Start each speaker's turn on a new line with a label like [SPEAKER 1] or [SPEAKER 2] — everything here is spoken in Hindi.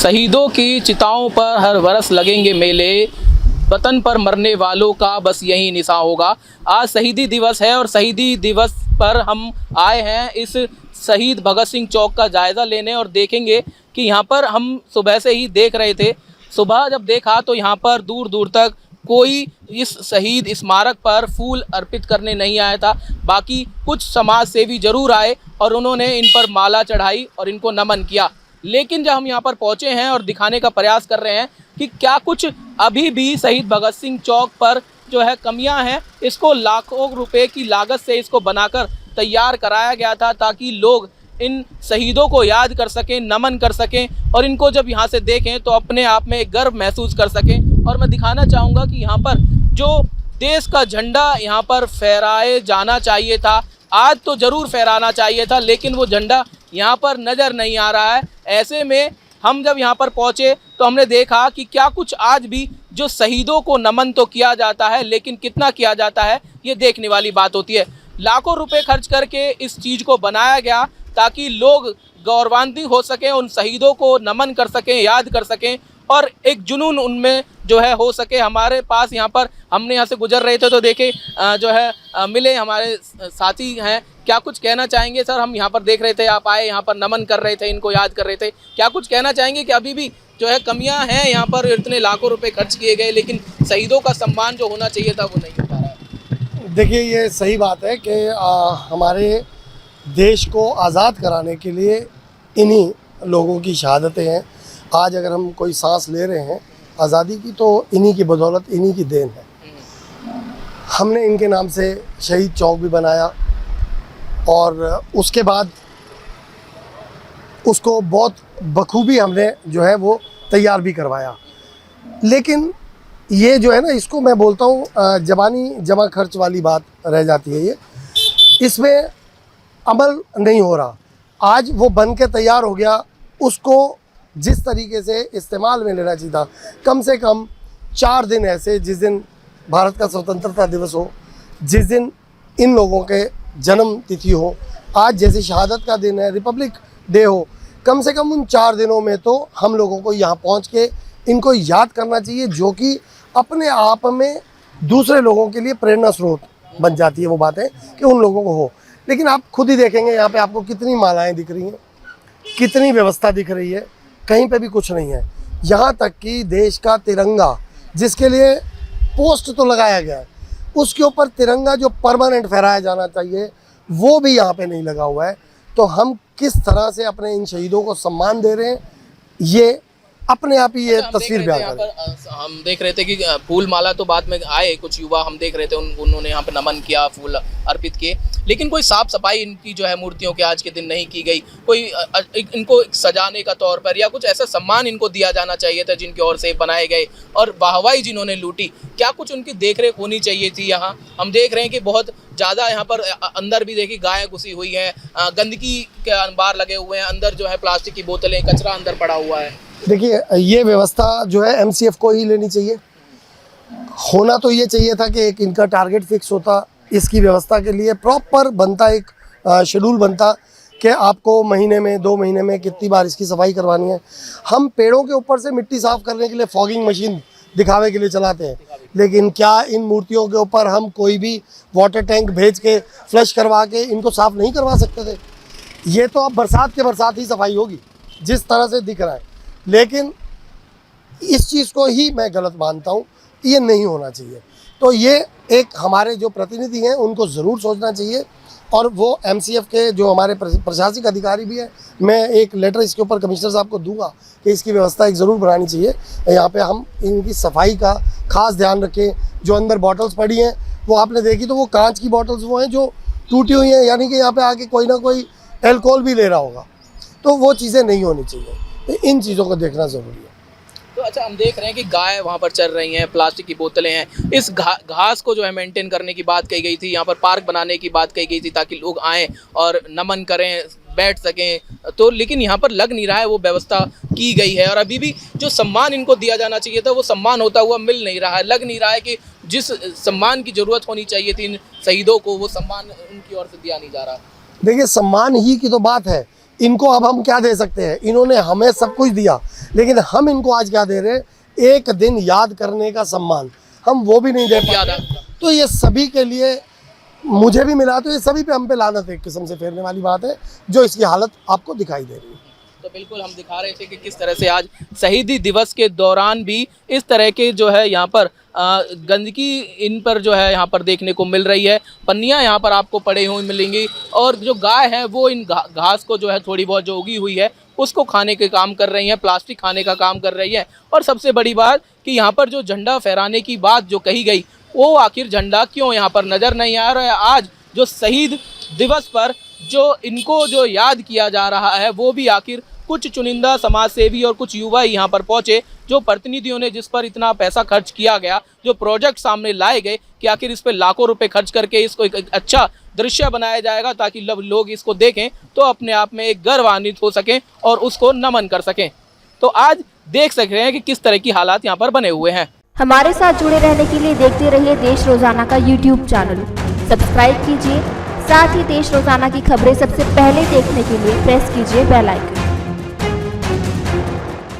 [SPEAKER 1] शहीदों की चिताओं पर हर बरस लगेंगे मेले, वतन पर मरने वालों का बस यही निशा होगा। आज शहीदी दिवस है और शहीदी दिवस पर हम आए हैं इस शहीद भगत सिंह चौक का जायज़ा लेने और देखेंगे कि यहाँ पर हम सुबह से ही देख रहे थे। सुबह जब देखा तो यहाँ पर दूर दूर तक कोई इस शहीद स्मारक पर फूल अर्पित करने नहीं आया था। बाकी कुछ समाज सेवी जरूर आए और उन्होंने इन पर माला चढ़ाई और इनको नमन किया। लेकिन जब हम यहाँ पर पहुँचे हैं और दिखाने का प्रयास कर रहे हैं कि क्या कुछ अभी भी शहीद भगत सिंह चौक पर जो है कमियां हैं, इसको लाखों रुपए की लागत से इसको बनाकर तैयार कराया गया था ताकि लोग इन शहीदों को याद कर सकें, नमन कर सकें और इनको जब यहाँ से देखें तो अपने आप में एक गर्व महसूस कर सकें। और मैं दिखाना चाहूँगा कि यहाँ पर जो देश का झंडा यहाँ पर फहराए जाना चाहिए था, आज तो ज़रूर फहराना चाहिए था, लेकिन वो झंडा यहाँ पर नज़र नहीं आ रहा है। ऐसे में हम जब यहाँ पर पहुँचे तो हमने देखा कि क्या कुछ आज भी जो शहीदों को नमन तो किया जाता है, लेकिन कितना किया जाता है ये देखने वाली बात होती है। लाखों रुपए खर्च करके इस चीज़ को बनाया गया ताकि लोग गौरवान्वित हो सकें, उन शहीदों को नमन कर सकें, याद कर सकें और एक जुनून उनमें जो है हो सके। हमारे पास यहाँ पर हमने यहाँ से गुजर रहे थे तो देखे जो है मिले हमारे साथी हैं। क्या कुछ कहना चाहेंगे सर? हम यहाँ पर देख रहे थे, आप आए यहाँ पर नमन कर रहे थे, इनको याद कर रहे थे, क्या कुछ कहना चाहेंगे कि अभी भी जो है कमियाँ हैं यहाँ पर? इतने लाखों रुपए खर्च किए गए लेकिन शहीदों का सम्मान जो होना चाहिए था वो नहीं हो पा रहा है।
[SPEAKER 2] देखिए, ये सही बात है कि हमारे देश को आज़ाद कराने के लिए इन्हीं लोगों की शहादतें हैं। आज अगर हम कोई सांस ले रहे हैं आज़ादी की तो इन्हीं की बदौलत, इन्हीं की देन है। हमने इनके नाम से शहीद चौक भी बनाया और उसके बाद उसको बहुत बखूबी हमने जो है वो तैयार भी करवाया। लेकिन ये जो है ना, इसको मैं बोलता हूँ जबानी जमा खर्च वाली बात रह जाती है। ये इसमें अमल नहीं हो रहा। आज वो बन के तैयार हो गया, उसको जिस तरीके से इस्तेमाल में लेना चाहिए था। कम से कम 4 दिन ऐसे, जिस दिन भारत का स्वतंत्रता दिवस हो, जिस दिन इन लोगों के जन्म तिथि हो, आज जैसे शहादत का दिन है, रिपब्लिक डे हो, कम से कम उन 4 दिनों में तो हम लोगों को यहाँ पहुँच के इनको याद करना चाहिए, जो कि अपने आप में दूसरे लोगों के लिए प्रेरणा स्रोत बन जाती है। वो बातें कि उन लोगों को हो। लेकिन आप खुद ही देखेंगे यहाँ पे आपको कितनी मालाएं दिख रही हैं, कितनी व्यवस्था दिख रही है, कहीं पे भी कुछ नहीं है। यहाँ तक कि देश का तिरंगा, जिसके लिए पोस्ट तो लगाया गया है, उसके ऊपर तिरंगा जो परमानेंट फहराया जाना चाहिए वो भी यहाँ पे नहीं लगा हुआ है। तो हम किस तरह से अपने इन शहीदों को सम्मान दे रहे हैं, ये अपने आप ही ये तस्वीर बयान कर।
[SPEAKER 1] हम देख रहे थे कि फूल माला तो बाद में आए कुछ युवा, हम देख रहे थे उन्होंने यहाँ पे नमन किया, फूल अर्पित किए, लेकिन कोई साफ सफाई इनकी जो है मूर्तियों के आज के दिन नहीं की गई। कोई इनको सजाने का तौर पर या कुछ ऐसा सम्मान इनको दिया जाना चाहिए था जिनकी ओर से बनाए गए, और वाहवाही जिन्होंने लूटी, क्या कुछ उनकी देखरेख होनी चाहिए थी। यहाँ हम देख रहे हैं कि बहुत ज़्यादा यहाँ पर अंदर भी देखिए गायें घुसी हुई हैं, गंदगी के अंबार लगे हुए हैं, अंदर जो है प्लास्टिक की बोतलें, कचरा अंदर पड़ा हुआ है।
[SPEAKER 2] देखिए, ये व्यवस्था जो है MCF को ही लेनी चाहिए। होना तो ये चाहिए था कि एक इनका टारगेट फिक्स होता, इसकी व्यवस्था के लिए प्रॉपर बनता, एक शेड्यूल बनता कि आपको महीने में 2 महीने में कितनी बार इसकी सफाई करवानी है। हम पेड़ों के ऊपर से मिट्टी साफ़ करने के लिए फॉगिंग मशीन दिखावे के लिए चलाते हैं, लेकिन क्या इन मूर्तियों के ऊपर हम कोई भी वाटर टैंक भेज के फ्लश करवा के इनको साफ़ नहीं करवा सकते थे? ये तो अब बरसात के बरसात ही सफाई होगी जिस तरह से दिख रहा है। लेकिन इस चीज़ को ही मैं गलत मानता हूँ, ये नहीं होना चाहिए। तो ये एक हमारे जो प्रतिनिधि हैं उनको ज़रूर सोचना चाहिए, और वो MCF के जो हमारे प्रशासनिक अधिकारी भी हैं, मैं एक लेटर इसके ऊपर कमिश्नर साहब को दूंगा कि इसकी व्यवस्था एक ज़रूर बनानी चाहिए। यहाँ पे हम इनकी सफाई का खास ध्यान रखें। जो अंदर बॉटल्स पड़ी हैं वो आपने देखी तो वो कांच की बॉटल्स वो हैं जो टूटी हुई हैं, यानी कि यहाँ पे आके कोई ना कोई एल्कोहल भी ले रहा होगा, तो वो चीज़ें नहीं होनी चाहिए। तो इन चीज़ों को देखना ज़रूरी है।
[SPEAKER 1] तो अच्छा, हम देख रहे हैं कि गाय वहाँ पर चल रही हैं, प्लास्टिक की बोतलें हैं, इस घास को जो है मेंटेन करने की बात कही गई थी, यहाँ पर पार्क बनाने की बात कही गई थी ताकि लोग आएँ और नमन करें, बैठ सकें, तो लेकिन यहाँ पर लग नहीं रहा है वो व्यवस्था की गई है। और अभी भी जो सम्मान इनको दिया जाना चाहिए था वो सम्मान होता हुआ मिल नहीं रहा है। लग नहीं रहा है कि जिस सम्मान की ज़रूरत होनी चाहिए थी इन शहीदों को, वो सम्मान उनकी ओर से दिया नहीं जा रहा।
[SPEAKER 2] देखिए, सम्मान ही की तो बात है इनको अब हम क्या दे सकते हैं? इन्होंने हमें सब कुछ दिया, लेकिन हम इनको आज क्या दे रहे हैं? एक दिन याद करने का सम्मान, हम वो भी नहीं दे पा रहे। तो ये सभी के लिए मुझे भी मिला, तो ये सभी पे हम पे लानत एक किस्म से फेरने वाली बात है, जो इसकी हालत आपको दिखाई दे रही है।
[SPEAKER 1] तो बिल्कुल हम दिखा रहे थे कि किस तरह से आज शहीदी दिवस के दौरान भी इस तरह के जो है यहाँ पर गंदगी इन पर जो है यहाँ पर देखने को मिल रही है। पन्नियाँ यहाँ पर आपको पड़े हुए मिलेंगी और जो गाय है वो इन घास को जो है थोड़ी बहुत जो उगी हुई है उसको खाने के काम कर रही हैं, प्लास्टिक खाने का काम कर रही है। और सबसे बड़ी बात कि यहाँ पर जो झंडा फहराने की बात जो कही गई, वो आखिर झंडा क्यों यहाँ पर नज़र नहीं आ रहा है? आज जो शहीद दिवस पर जो इनको जो याद किया जा रहा है, वो भी आखिर कुछ चुनिंदा समाज सेवी और कुछ युवा यहाँ पर पहुंचे, जो प्रतिनिधियों ने जिस पर इतना पैसा खर्च किया गया, जो प्रोजेक्ट सामने लाए गए कि आखिर इस पर लाखों रुपए खर्च करके इसको एक अच्छा दृश्य बनाया जाएगा ताकि लोग इसको देखें तो अपने आप में एक गर्वान्वित हो सकें और उसको नमन कर सकें। तो आज देख सक रहे हैं कि किस तरह की हालात यहाँ पर बने हुए हैं।
[SPEAKER 3] हमारे साथ जुड़े रहने के लिए देखते रहिए देश रोजाना का YouTube चैनल, सब्सक्राइब कीजिए। साथ ही देश रोजाना की खबरें सबसे पहले देखने के लिए प्रेस कीजिए बेल आइकन।